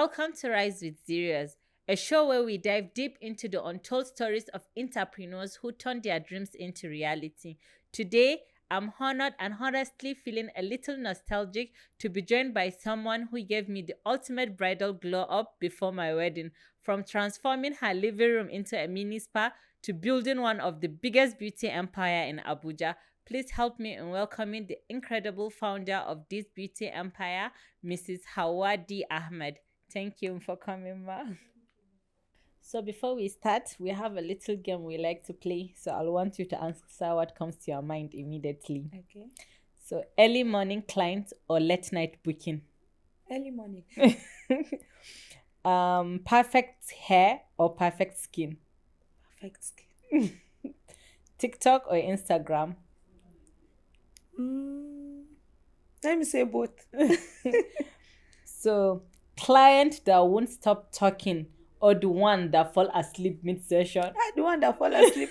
Welcome to Rise with Zeros, a show where we dive deep into the untold stories of entrepreneurs who turned their dreams into reality. Today, I'm honored and honestly feeling a little nostalgic to be joined by someone who gave me the ultimate bridal glow up before my wedding. From transforming her living room into a mini spa to building one of the biggest beauty empire in Abuja. Please help me in welcoming the incredible founder of this beauty empire, Mrs. Hawadi Ahmed. Thank you for coming, ma. So before we start, we have a little game we like to play. So I'll want you to answer what comes to your mind immediately. Okay. So early morning client or late night booking? Early morning. Perfect hair or perfect skin? Perfect skin. TikTok or Instagram? Let me say both. So client that won't stop talking or the one that fall asleep mid-session? The one that fall asleep.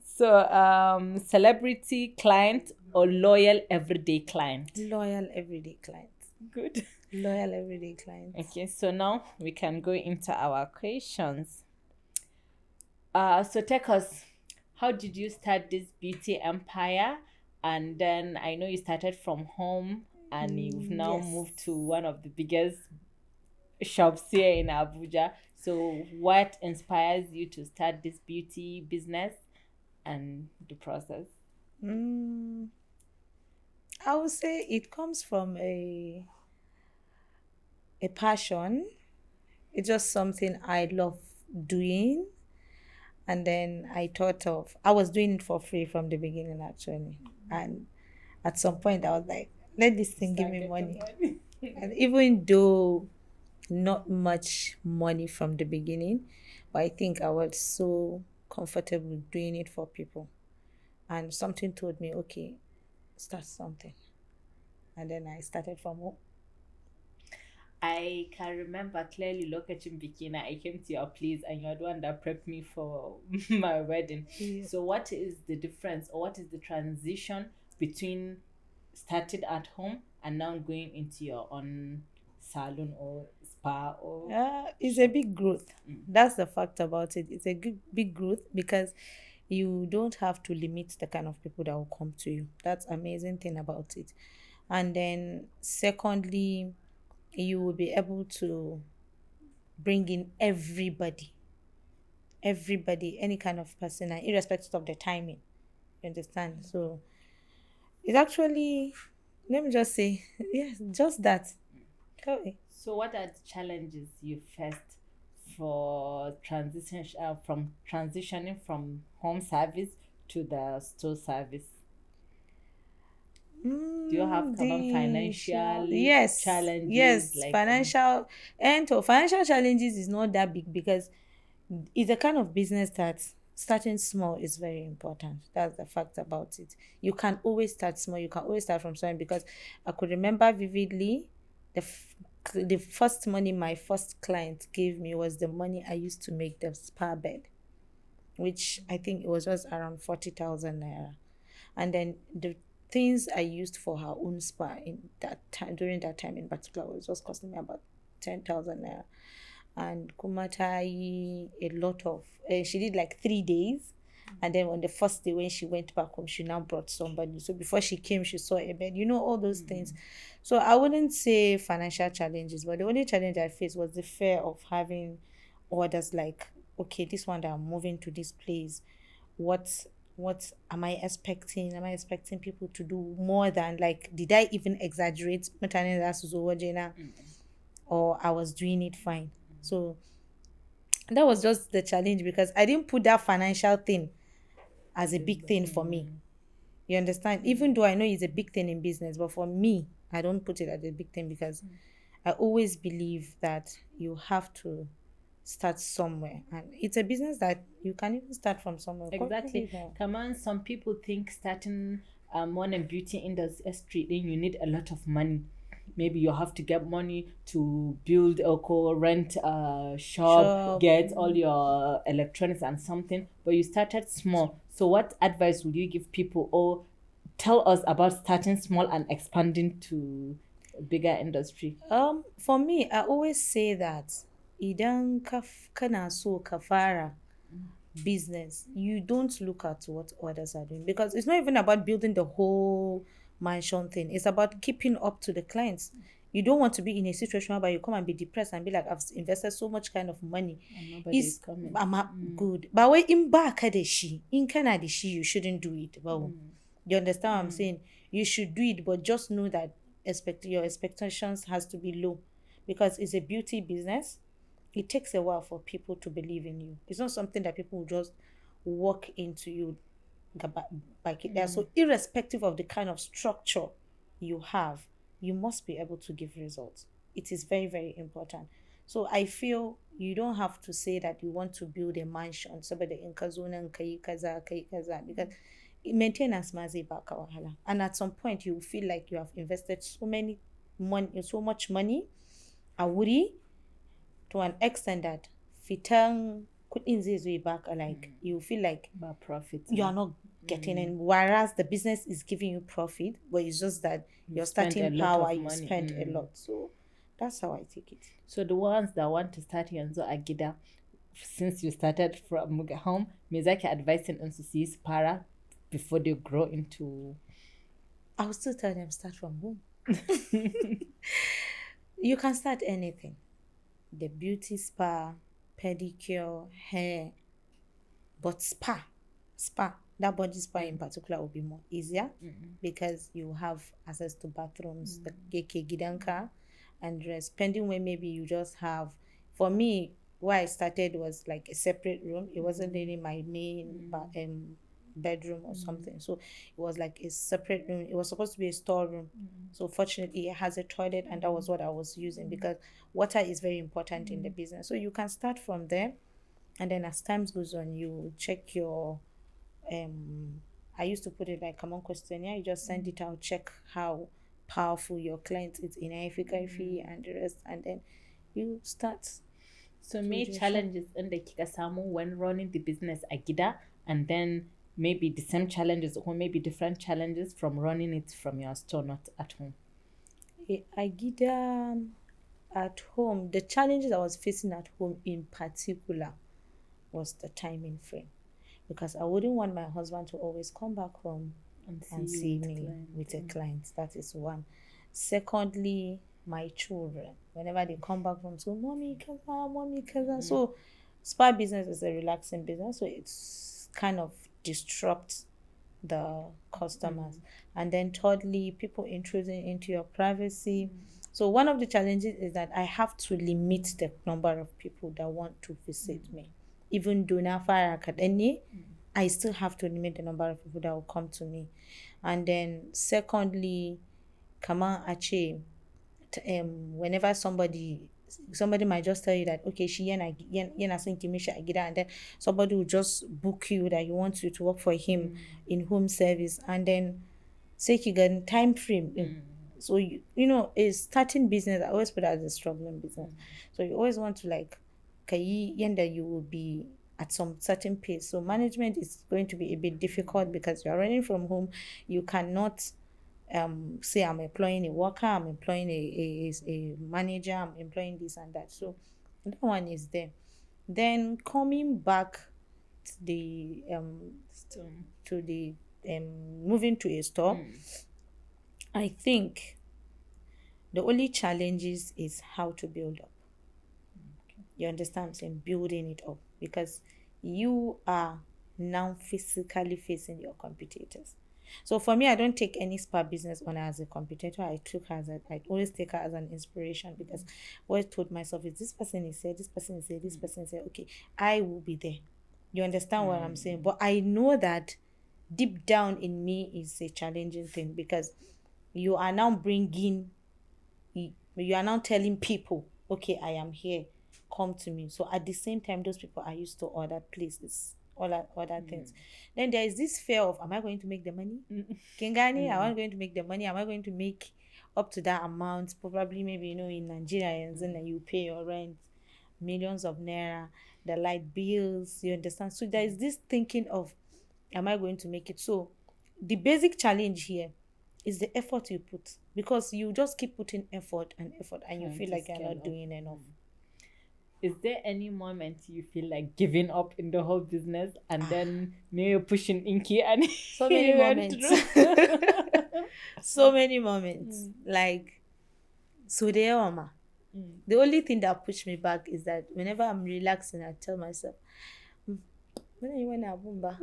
So celebrity client or loyal everyday client? Loyal everyday client. Good. Loyal everyday client. Okay, so now we can go into our questions. So take us, how did you start this beauty empire? And then I know you started from home and you've now Yes. moved to one of the biggest shops here in Abuja. So what inspires you to start this beauty business and the process? I would say it comes from a passion. It's just something I love doing. And then I was doing it for free from the beginning actually. And at some point I was like, let this thing give me money. And even though not much money from the beginning, but I think I was so comfortable doing it for people. And something told me, okay, start something. And then I started from home. I can remember clearly locating Bikina. I came to your place and you're the one that prepped me for my wedding. Yeah. So what is the difference or what is the transition between started at home and now going into your own salon or spa or It's a big growth. That's the fact about it. It's a big growth because you don't have to limit the kind of people that will come to you. That's amazing thing about it. And then secondly, you will be able to bring in everybody, any kind of person, and irrespective of the timing. You understand? So it's actually, let me just say, yes, just that. Okay. So what are the challenges you faced for transitioning from home service to the store service? Do you have kind of financial challenges? Yes, like financial challenges is not that big because it's a kind of business that starting small is very important. That's the fact about it. You can always start small. You can always start from something because I could remember vividly the first money my first client gave me was the money I used to make the spa bed, which I think it was just around 40,000 naira. And then the things I used for her own spa in that time, during that time in particular, was just costing me about 10,000 naira. And Kumatai, a lot of, she did like 3 days. And then on the first day when she went back home, she now brought somebody. So before she came, she saw a bed, all those things. So I wouldn't say financial challenges, but the only challenge I faced was the fear of having orders like, okay, this one that I'm moving to this place, what am I expecting? Am I expecting people to do more than, like, did I even exaggerate? Or I was doing it fine. So that was just the challenge because I didn't put that financial thing as a big thing for me. You understand? Even though I know it's a big thing in business, but for me, I don't put it as a big thing because I always believe that you have to start somewhere, and it's a business that you can even start from somewhere. Exactly. Come on, some people think starting one and beauty industry, then you need a lot of money. Maybe you have to get money to build or rent a shop, get all your electronics and something, but you started small. So what advice would you give people or tell us about starting small and expanding to bigger industry? For me, I always say that idan kana so ka fara business, you don't look at what others are doing, because it's not even about building the whole mansion thing. It's about keeping up to the clients. You don't want to be in a situation where you come and be depressed and be like, I've invested so much kind of money. And nobody is coming. I'm not good. But when in back at the she, in Canada, she, you shouldn't do it. Well, you understand what I'm saying? You should do it, but just know that your expectations has to be low, because it's a beauty business. It takes a while for people to believe in you. It's not something that people will just walk into you like it there. So irrespective of the kind of structure you have, you must be able to give results. It is very, very important. So I feel you don't have to say that you want to build a mansion saboda in ka zo nan kai kaza because maintenance ma zai baka wahala. And at some point you feel like you have invested so much money a wuri, to an extent that fitan kudin zai zo baka, like you feel like profit. you are not getting in, whereas the business is giving you profit, but it's just that your starting power, you spend a lot. So that's how I take it. So the ones that want to start yanzu a gida, since you started from home, me zaki advising them to see para before they grow into. I will still tell them start from home. You can start anything. The beauty spa, pedicure, hair, but spa, that body spa in particular will be more easier because you have access to bathrooms, the geke gidanka, and spending where maybe you just have. For me, where I started was like a separate room. It wasn't really my main bedroom or something. So it was like a separate room. It was supposed to be a storeroom. So fortunately it has a toilet, and that was what I was using because water is very important in the business. So you can start from there, and then as time goes on, you check your I used to put it like common questionnaire. You just send it out, check how powerful your client is in Ifi and the rest, and then you start. So me challenges in the kika samu when running the business a gida, and then maybe the same challenges or maybe different challenges from running it from your store, not at home. I gida at home, the challenges I was facing at home in particular was the timing frame, because I wouldn't want my husband to always come back home and see me with a client. That is one. Secondly, my children, whenever they come back from school, mommy kaza. So spa business is a relaxing business, so it's kind of disrupts the customers. And then thirdly, people intruding into your privacy. So one of the challenges is that I have to limit the number of people that want to visit me. Even though na fara kaɗan, I still have to limit the number of people that will come to me. And then secondly, kaman ace, whenever somebody might just tell you that, okay, she yana son ki mishi a gida, and then somebody will just book you that you want you to work for him in home service, and then say ki ga time frame. So you know, a starting business, I always put it as a struggling business. So you always want to like kayi yanda you will be at some certain pace. So management is going to be a bit difficult because you are running from home. You cannot say I'm employing a worker, I'm employing a manager, I'm employing this and that. So that one is there. Then coming back to the moving to a store, I think the only challenges is how to build up. You understand? I'm saying building it up, because you are now physically facing your competitors. So for me, I don't take any spa business on as a competitor. I always take her as an inspiration, because what I told myself is this person is here, this person is here, this person is here. Okay, I will be there. You understand what I'm saying? But I know that deep down in me is a challenging thing, because you are now telling people, okay, I am here, come to me. So at the same time, those people are used to other places, other things. Then there is this fear of, am I going to make the money? Kingani, am I going to make the money? Am I going to make up to that amount? Probably, maybe, in Nigeria, and then you pay your rent, millions of naira, the light bills, you understand? So there is this thinking of, am I going to make it? So the basic challenge here It's the effort you put, because you just keep putting effort and effort and you Trying feel to like you're scale not up. doing enough. Is there any moment you feel like giving up in the whole business and then maybe pushing Inky and So many he went moments. through? So many moments. Like, so there, Mama. The only thing that pushed me back is that whenever I'm relaxing, I tell myself, when are you in Abumba?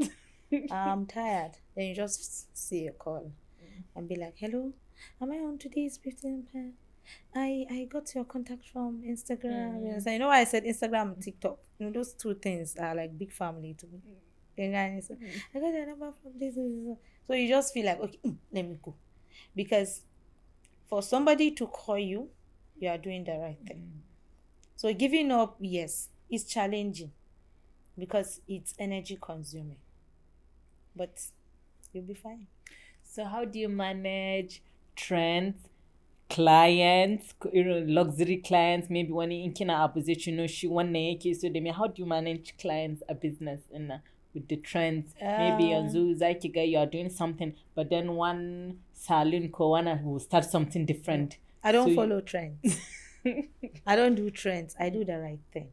I'm tired. Then you just see a call and be like, hello, am I on today's 15 pen? I got your contact from Instagram. Yes, I know why I said Instagram and TikTok. You know, those two things are like big family to me. And I got your number from this. So you just feel like, okay, let me go. Because for somebody to call you, you are doing the right thing. So giving up, yes, it's challenging because it's energy consuming. But you'll be fine. So how do you manage trends, clients, luxury clients, maybe wani in kina opposition no shi wannan yake so da me, how do you manage clients a business in with the trends? Maybe yanzu zaki ga you are doing something but then one salon ko one will start something different. I don't So follow trends. I don't do trends. I do the right thing.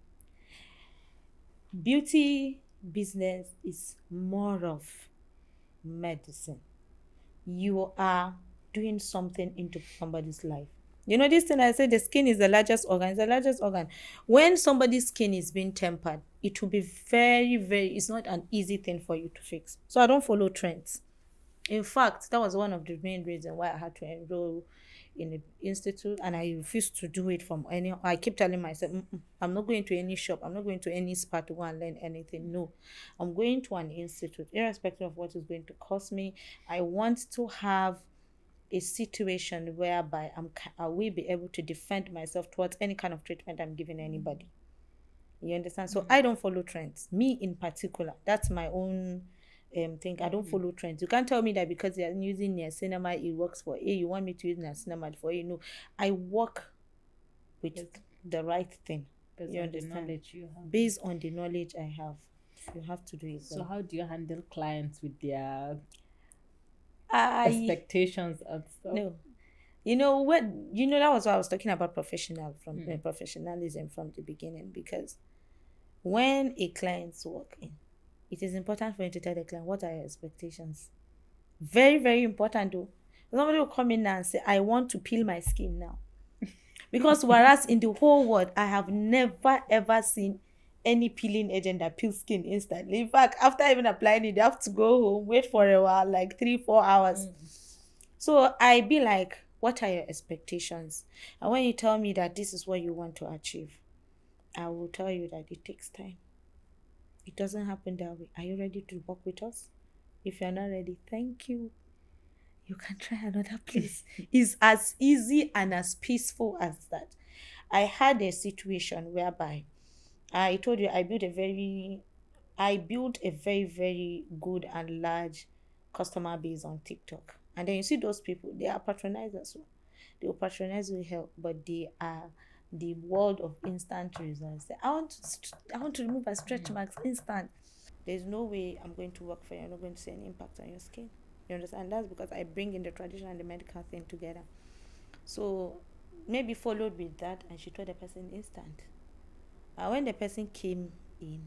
Beauty business is more of medicine. You are doing something into somebody's life. You know this thing I said, the skin is the largest organ. It's the largest organ. When somebody's skin is being tempered, it will be very, very, it's not an easy thing for you to fix. So I don't follow trends. In fact, that was one of the main reasons why I had to enroll in the institute, and I refused to do it from any. I keep telling myself, I'm not going to any shop, I'm not going to any spa to go and learn anything. No, I'm going to an institute, irrespective of what is going to cost me. I want to have a situation whereby I will be able to defend myself towards any kind of treatment I'm giving anybody. You understand? So I don't follow trends. Me in particular, that's my own thing. I don't follow trends. You can't tell me that because you're using niacinamide, it works for A. You want me to use niacinamide for A. No, I work with the right thing. based You on the understand? knowledge you have. Based on the knowledge I have, you have to do it. So how do you handle clients with their I expectations and stuff? no. You know what? You know that was why I was talking about professionalism from the beginning, because when a client's walk in, it is important for you to tell the client what are your expectations. Very, very important though. Somebody will come in now and say, I want to peel my skin now. Because whereas in the whole world, I have never ever seen any peeling agent that peels skin instantly. In fact, after even applying it, they have to go home, wait for a while, like 3-4 hours. So I be like, what are your expectations? And when you tell me that this is what you want to achieve, I will tell you that it takes time. It doesn't happen that way. Are you ready to work with us? If you're not ready, thank you. You can try another place. It's as easy and as peaceful as that. I had a situation whereby I told you I built a very, very good and large customer base on TikTok. And then you see those people, they are patronizers. They will patronize with help, but they are the world of instant results. I want to remove my stretch marks instant. There's no way I'm going to work for you. I'm not going to see any impact on your skin. You understand? That's because I bring in the traditional and the medical thing together. So maybe followed with that, and she told the person instant. When the person came in,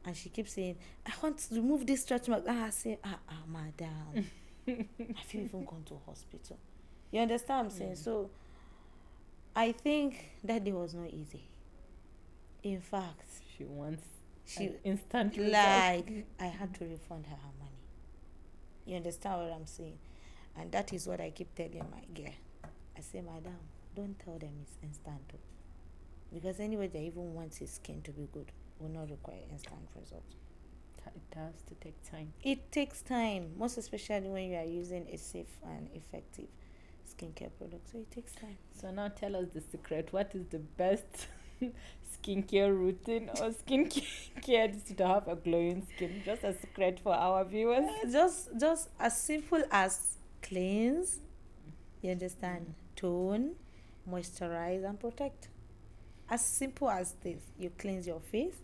and she keeps saying, I want to remove this stretch mark. I say, madam, have you even gone to a hospital? You understand what I'm saying? So I think that day was not easy. In fact, She wants an instant result. like I had to refund her money. You understand what I'm saying? And that is what I keep telling my girl. I say, madam, don't tell them it's instant. Because anybody that even wants his skin to be good will not require instant results. It has to take time. It takes time, most especially when you are using a safe and effective skincare product. So it takes time. So now tell us the secret. What is the best skincare routine or skincare to have a glowing skin? Just a secret for our viewers. Just as simple as cleanse, you understand, tone, moisturize and protect. As simple as this. You cleanse your face,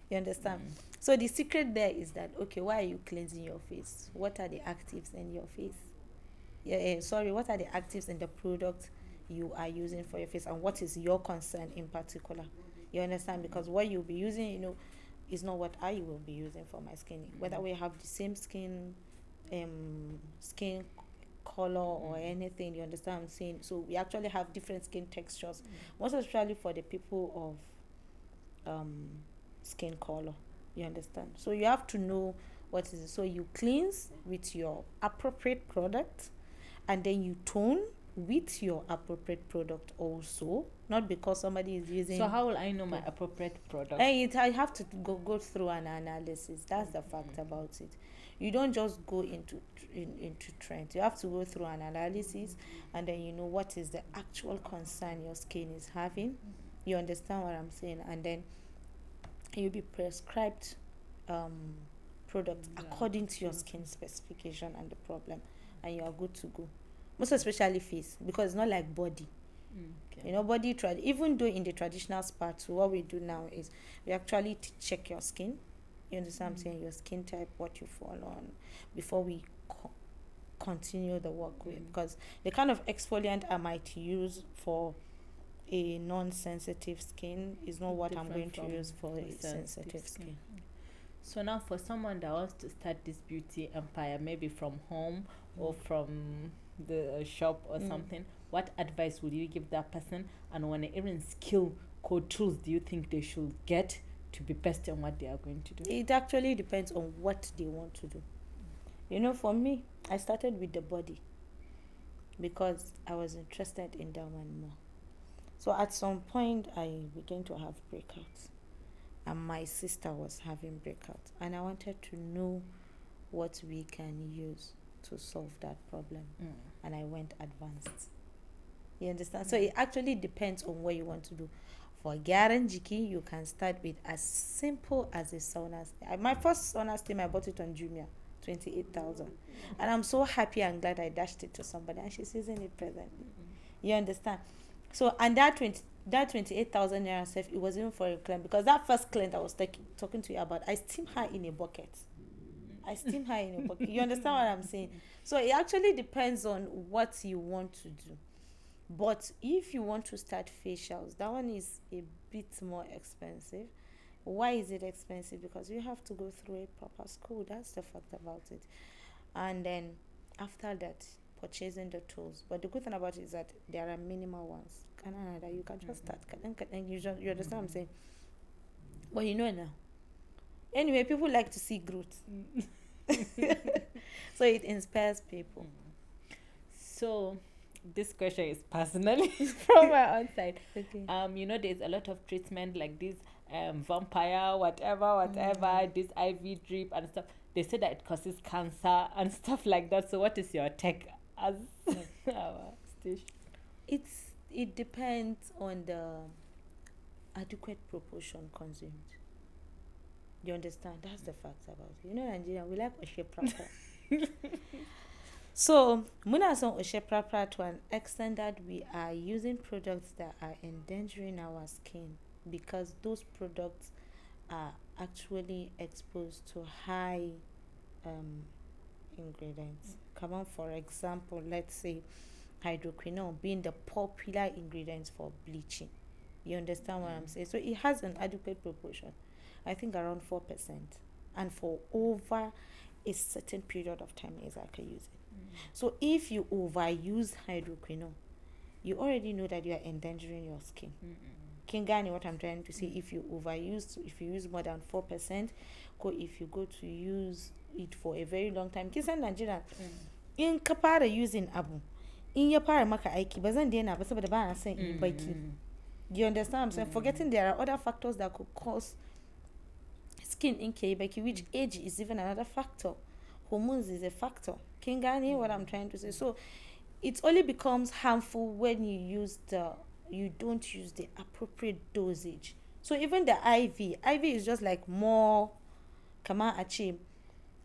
you understand. So the secret there is that, okay, why are you cleansing your face? What are the actives in your face? sorry, what are the actives in the product you are using for your face, and what is your concern in particular? You understand? Because what you'll be using, is not what I will be using for my skin. Whether we have the same skin color or anything, you understand what I'm saying? So we actually have different skin textures, most especially for the people of skin color. You understand? So you have to know what is it. So you cleanse with your appropriate product, and then you tone with your appropriate product also. Not because somebody is using. So how will I know my appropriate product? I have to go through an analysis. That's the fact about it. You don't just go into trends. You have to go through an analysis, and then you know what is the actual concern your skin is having. You understand what I'm saying? And then you'll be prescribed product according to your skin specification and the problem, and you are good to go. Most especially face, because it's not like body. Okay. Body even though in the traditional spa too, what we do now is we actually check your skin. You understand what I'm saying? Your skin type, what you fall on, before we continue the work with. Because the kind of exfoliant I might use for a non-sensitive skin is not what I'm going to use for a sensitive skin. So now for someone that wants to start this beauty empire, maybe from home or from the shop or something, what advice would you give that person, and what even skill code tools do you think they should get to be best in what they are going to do? It actually depends on what they want to do. For me, I started with the body because I was interested in that one more. So at some point I began to have breakouts, and my sister was having breakouts, and I wanted to know what we can use to solve that problem. And I went advanced. You understand? So it actually depends on what you want to do. For gyaran jiki, you can start with as simple as a sauna steam. My first sauna steam, I bought it on Jumia, 28,000, and I'm so happy and glad I dashed it to somebody, and she's using it presently. You understand? So, and that 28,000 naira self, it was even for a client, because that first client I was talking to you about, I steam her in a bucket. You understand what I'm saying? So it actually depends on what you want to do. But if you want to start facials, that one is a bit more expensive. Why is it expensive? Because you have to go through a proper school. That's the fact about it. And then after that, purchasing the tools. But the good thing about it is that there are minimal ones. That you can just start. You understand what I'm saying? But now. Anyway, people like to see growth. So it inspires people. So this question is personally from my own side. Okay. There's a lot of treatment like this vampire, whatever, this IV drip and stuff. They say that it causes cancer and stuff like that. So what is your take as our station? It depends on the adequate proportion consumed. You understand? That's the fact about it. Nigeria, we like Oshe Prapra. So, muna son Oshe Prapra to an extent that we are using products that are endangering our skin, because those products are actually exposed to high ingredients. Come on, for example, let's say hydroquinone being the popular ingredient for bleaching. You understand what I'm saying? So it has an adequate proportion. I think around 4%. And for over a certain period of time, is I can use it. So if you overuse hydroquinone, you already know that you are endangering your skin. Kingani, what I'm trying to say, if you use more than 4%, or if you go to use it for a very long time, kisan Nigeria, in ka fara using abu, in ya fara maka aiki, ba zan daina ba saboda ba na son in baki. You understand what I'm saying? Forgetting there are other factors that could cause skin in baki, which age is even another factor. Hormones is a factor. Kingani, what I'm trying to say. So it only becomes harmful when you don't use the appropriate dosage. So even the IV is just like more kama achieve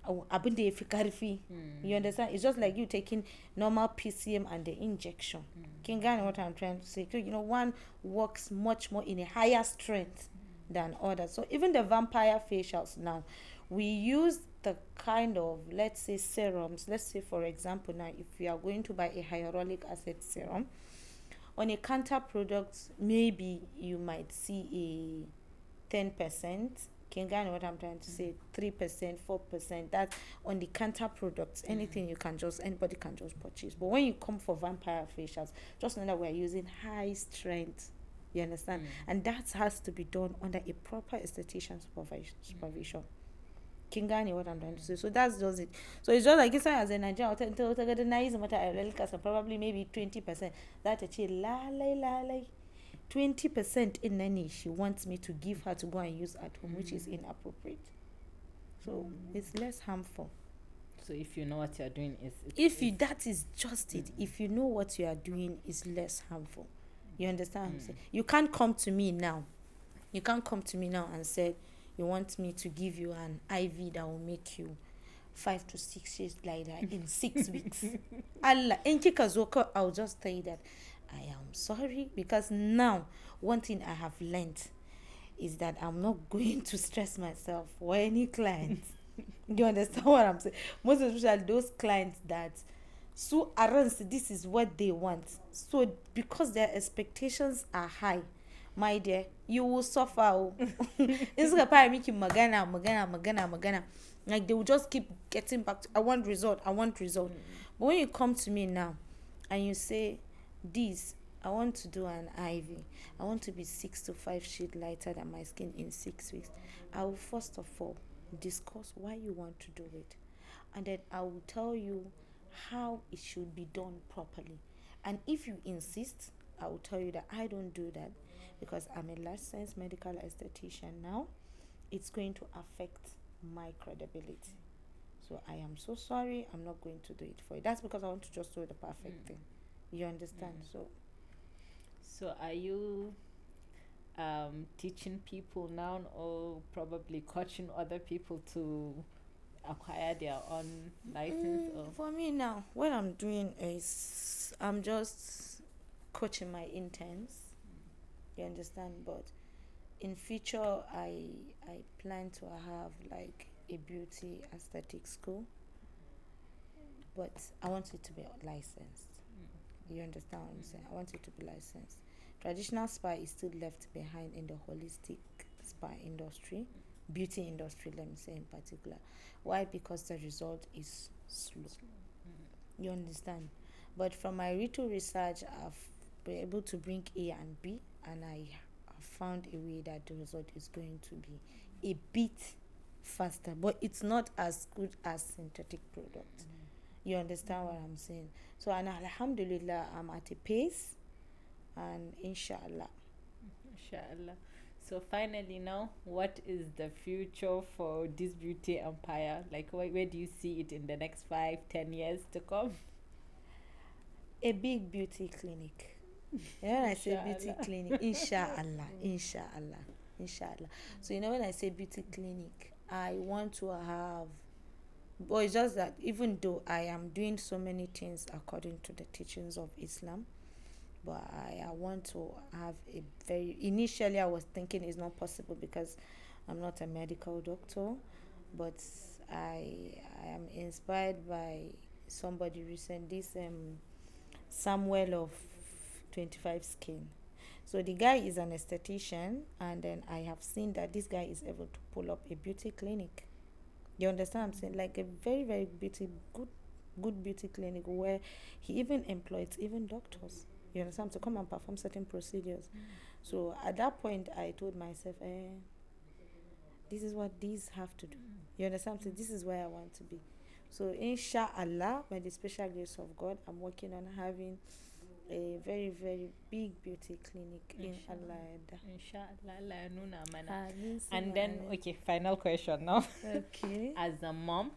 abin da yafi karfi. You understand? It's just like you taking normal PCM and the injection. Kin gane what I'm trying to say? One works much more in a higher strength than others. So even the vampire facials now, we use the kind of, let's say, serums. Let's say, for example, now if you are going to buy a hyaluronic acid serum, on a counter product, maybe you might see a 10%. Can you know what I'm trying to say? 3%, 4%. That on the counter products, anything anybody can just purchase. But when you come for vampire facials, just know that we're using high strength. You understand? And that has to be done under a proper esthetician supervision. Kingani, what I'm trying to say. So that's just it. So it's just like it's as a Nigerian, probably maybe 20%. That actually la 20% in nanny she wants me to give her to go and use at home, which is inappropriate. So it's less harmful. So if you know what you're doing, that is just it. If you know what you are doing, is less harmful. You understand what I'm saying? You can't come to me now. You can't come to me now and say you want me to give you an IV that will make you 5 to 6 years later in 6 weeks. Allah, I'll just tell you that I am sorry, because now one thing I have learned is that I'm not going to stress myself for any client. You understand what I'm saying? Most especially those clients that so arrogant, this is what they want. So because their expectations are high, my dear, you will suffer. It's gonna make you magana. Like they will just keep getting back to, I want result. But when you come to me now and you say, Dees, I want to do an IV. I want to be 6 to 5 shades lighter than my skin in 6 weeks. I will first of all discuss why you want to do it. And then I will tell you how it should be done properly. And if you insist, I will tell you that I don't do that because I'm a licensed medical esthetician now. It's going to affect my credibility. So I am so sorry. I'm not going to do it for you. That's because I want to just do the perfect thing. You understand? So are you teaching people now, or probably coaching other people to acquire their own license? For me now, what I'm doing is I'm just coaching my interns. You understand? But in future, I plan to have like a beauty aesthetic school, but I want it to be licensed. You understand what I'm saying? I want it to be licensed. Traditional spa is still left behind in the holistic spa industry, beauty industry, let me say in particular. Why? Because the result is slow. You understand? But from my little research, I've been able to bring A and B, and I have found a way that the result is going to be a bit faster, but it's not as good as synthetic product. You understand what I'm saying? So, and alhamdulillah, I'm at a pace, and inshallah. So finally now, what is the future for this beauty empire? Like where do you see it in the next 5-10 years to come? A big beauty clinic. When I say beauty clinic, inshallah. So when I say beauty clinic, I want to have, but it's just that even though I am doing so many things according to the teachings of Islam, but I want to have a very, initially I was thinking it's not possible because I'm not a medical doctor, but I am inspired by somebody recent, this Samuel of 25 Skin. So the guy is an esthetician, and then I have seen that this guy is able to pull up a beauty clinic. You understand what I'm saying? Like a very, very good beauty clinic where he even employs even doctors. You understand? To come and perform certain procedures. So at that point, I told myself, this is what these have to do. You understand? So this is where I want to be. So inshallah, by the special grace of God, I'm working on having a very, very big beauty clinic in Allah. And then, okay, final question now. Okay. As a mom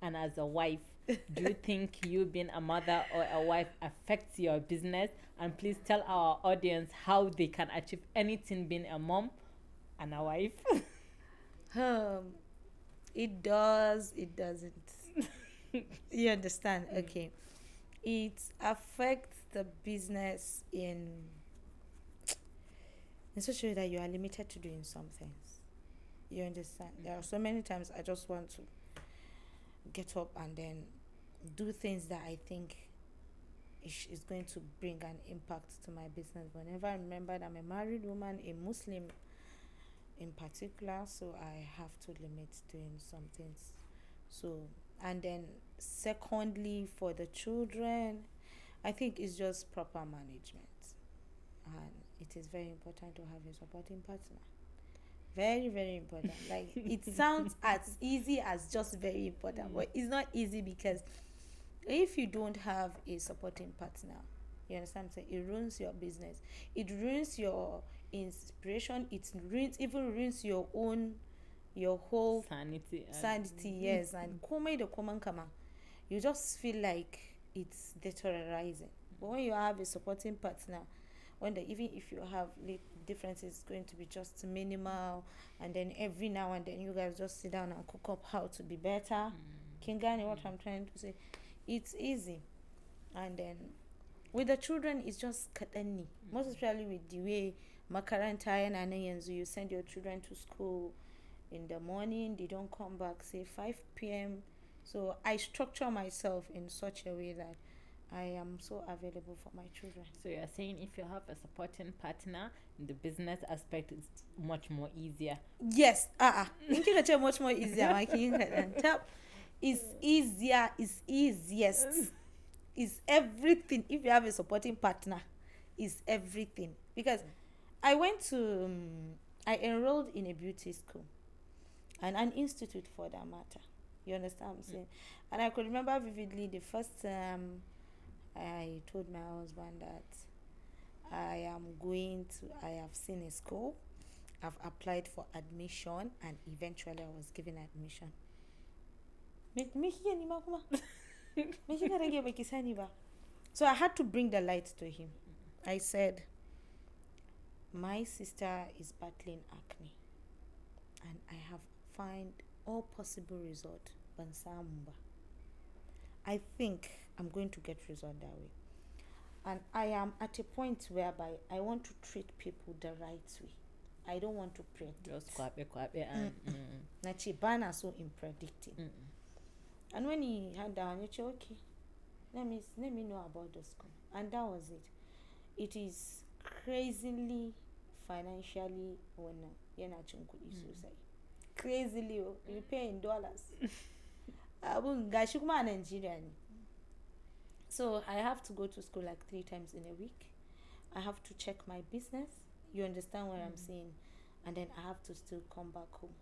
and as a wife, do you think you being a mother or a wife affects your business? And please tell our audience how they can achieve anything being a mom and a wife. It does, it doesn't. You understand? Okay. It affects the business in such a way that you are limited to doing some things. You understand? There are so many times I just want to get up and then do things that I think is going to bring an impact to my business. Whenever I remember that I'm a married woman, a Muslim in particular, so I have to limit doing some things. So, and then secondly, for the children, I think it's just proper management, and it is very important to have a supporting partner. Very, very important. Like, it sounds as easy as just very important, but it's not easy, because if you don't have a supporting partner, you understand what I'm saying, it ruins your business, it ruins your inspiration, it ruins your own, your whole sanity, yes, and komai da koman kama, you just feel like it's deteriorizing. But when you have a supporting partner, even if you have differences, it's going to be just minimal, and then every now and then you guys just sit down and cook up how to be better. Kingani, what I'm trying to say, it's easy. And then with the children, it's just kaɗan ne, most especially with the way makaranta yana nan yanzu, you send your children to school in the morning, they don't come back say 5 p.m. So I structure myself in such a way that I am so available for my children. So you're saying if you have a supporting partner, the business aspect is much more easier. Yes, in kika much more easier. It's easier, it's easiest, it's everything. If you have a supporting partner, it's everything. Because I enrolled in a beauty school, and an institute for that matter. You understand what I'm saying? And I could remember vividly the first time I told my husband that I have seen a school, I've applied for admission, and eventually I was given admission. So I had to bring the light to him. I said, my sister is battling acne, and I have found all possible result. I think I'm going to get result that way. And I am at a point whereby I want to treat people the right way. I don't want to predict. Just kwabe and Nachibana so in predicting. And when he had that, I said, okay, let me know about the school. And that was it. It is crazily financially crazily, you pay in dollars. So I have to go to school like 3 times in a week. I have to check my business. You understand what I'm saying? And then I have to still come back home.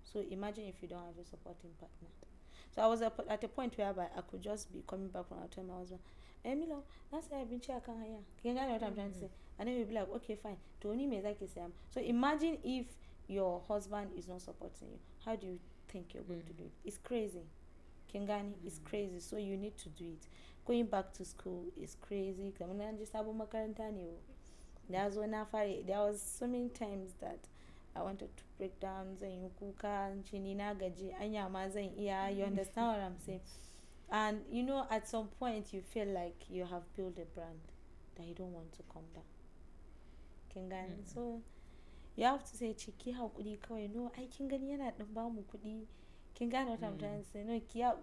So imagine if you don't have a supporting partner. So I was at a point whereby I could just be coming back when I tell my husband, Milo, that's why I've been checking here. Can you know what I'm trying to say? And then we'll be like, okay, fine. So imagine if your husband is not supporting you. How do you think you're going to do it? It's crazy. Kingani is crazy. So you need to do it. Going back to school is crazy. There was so many times that I wanted to break down. You understand what I'm saying? And at some point you feel like you have built a brand that you don't want to come down. Kingani. So you have to say, Chiki, how could you call? No, I can get you at the bamu kudi. Kingani, what I'm trying to say, no, Kia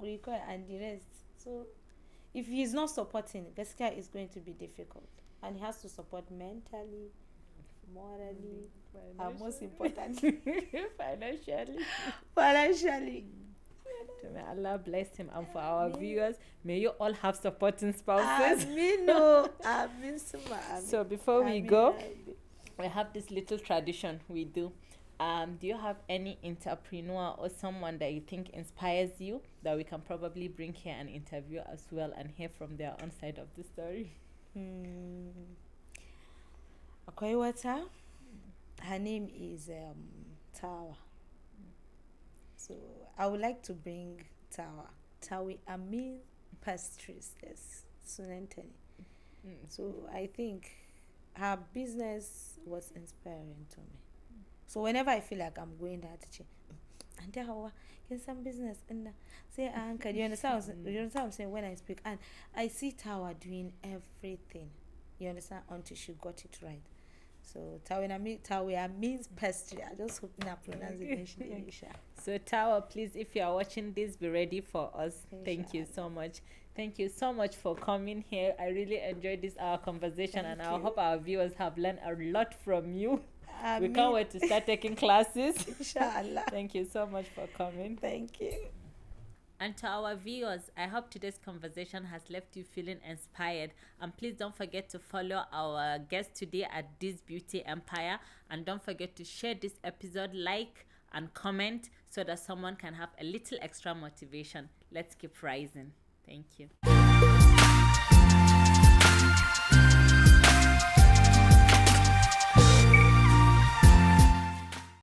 and the rest. So if he's not supporting, basically it's going to be difficult. And he has to support mentally, morally, and most importantly, financially. May Allah bless him, and for our viewers, may you all have supporting spouses. So before we go, we have this little tradition we do. Do you have any entrepreneur or someone that you think inspires you that we can probably bring here and interview as well and hear from their own side of the story? Okay, wata. Her name is Tawa. So I would like to bring Tawi Amin Pastries. Yes, Sunenteni. So I think her business was inspiring to me. So whenever I feel like I'm going there to check, and how get some business and say anchor. You understand what I'm saying when I speak? And I see Tawa doing everything. You understand, until she got it right. So tawia means pastry. I just hoping I pronounce it Insha. So Tower, please, if you are watching this, be ready for us. Thank you so much. Thank you so much for coming here. I really enjoyed this our conversation, and I hope our viewers have learned a lot from you. We can't wait to start taking classes. Inshallah. Thank you so much for coming. Thank you. And to our viewers, I hope today's conversation has left you feeling inspired. And please don't forget to follow our guest today at Dees Beauty Empire. And don't forget to share this episode, like and comment, so that someone can have a little extra motivation. Let's keep rising. Thank you.